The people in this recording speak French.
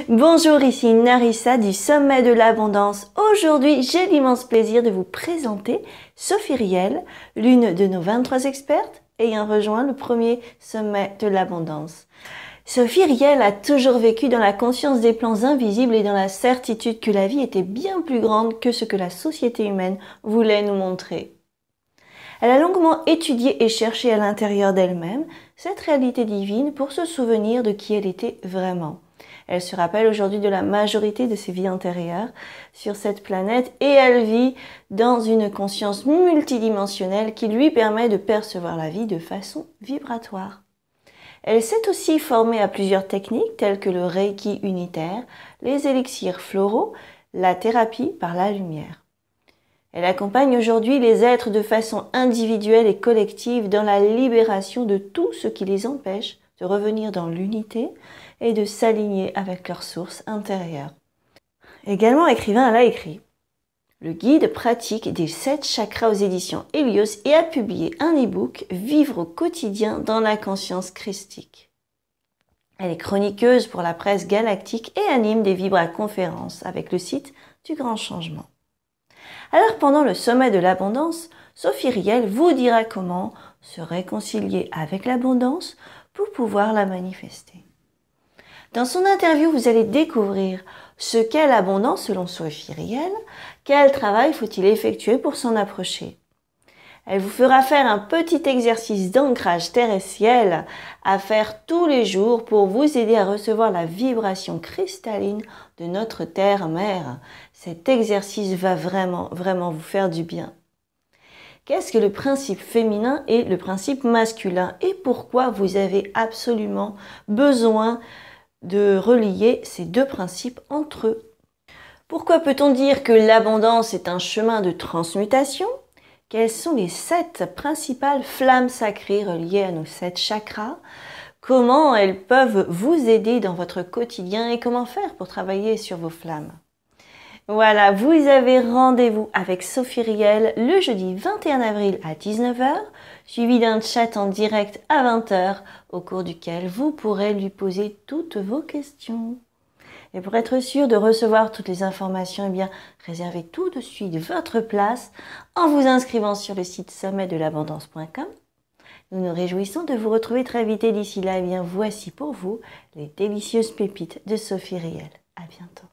Bonjour, ici Narissa du Sommet de l'Abondance. Aujourd'hui, j'ai l'immense plaisir de vous présenter Sophie Riel, l'une de nos 23 expertes ayant rejoint le premier Sommet de l'Abondance. Sophie Riel a toujours vécu dans la conscience des plans invisibles et dans la certitude que la vie était bien plus grande que ce que la société humaine voulait nous montrer. Elle a longuement étudié et cherché à l'intérieur d'elle-même cette réalité divine pour se souvenir de qui elle était vraiment. Elle se rappelle aujourd'hui de la majorité de ses vies antérieures sur cette planète et elle vit dans une conscience multidimensionnelle qui lui permet de percevoir la vie de façon vibratoire. Elle s'est aussi formée à plusieurs techniques telles que le Reiki unitaire, les élixirs floraux, la thérapie par la lumière. Elle accompagne aujourd'hui les êtres de façon individuelle et collective dans la libération de tout ce qui les empêche de revenir dans l'unité et de s'aligner avec leur source intérieure. Également écrivain, elle a écrit le guide pratique des 7 chakras aux éditions Helios et a publié un e-book Vivre au quotidien dans la conscience christique. Elle est chroniqueuse pour la presse galactique et anime des vibra-conférences avec le site du Grand Changement. Alors pendant le sommet de l'abondance, Sophie Riel vous dira comment se réconcilier avec l'abondance pour pouvoir la manifester. Dans son interview, vous allez découvrir ce qu'est l'abondance selon Sophie Riel, quel travail faut-il effectuer pour s'en approcher. Elle vous fera faire un petit exercice d'ancrage terre et ciel à faire tous les jours pour vous aider à recevoir la vibration cristalline de notre terre-mère. Cet exercice va vraiment vous faire du bien. Qu'est-ce que le principe féminin et le principe masculin et pourquoi vous avez absolument besoin de relier ces deux principes entre eux? Pourquoi peut-on dire que l'abondance est un chemin de transmutation? Quelles sont les 7 principales flammes sacrées reliées à nos 7 chakras? Comment elles peuvent vous aider dans votre quotidien et comment faire pour travailler sur vos flammes? Voilà, vous avez rendez-vous avec Sophie Riel le jeudi 21 avril à 19 h, suivi d'un chat en direct à 20 h, au cours duquel vous pourrez lui poser toutes vos questions. Et pour être sûr de recevoir toutes les informations, eh bien, réservez tout de suite votre place en vous inscrivant sur le site sommetdelabondance.com. Nous nous réjouissons de vous retrouver très vite et d'ici là, eh bien, voici pour vous les délicieuses pépites de Sophie Riel. À bientôt.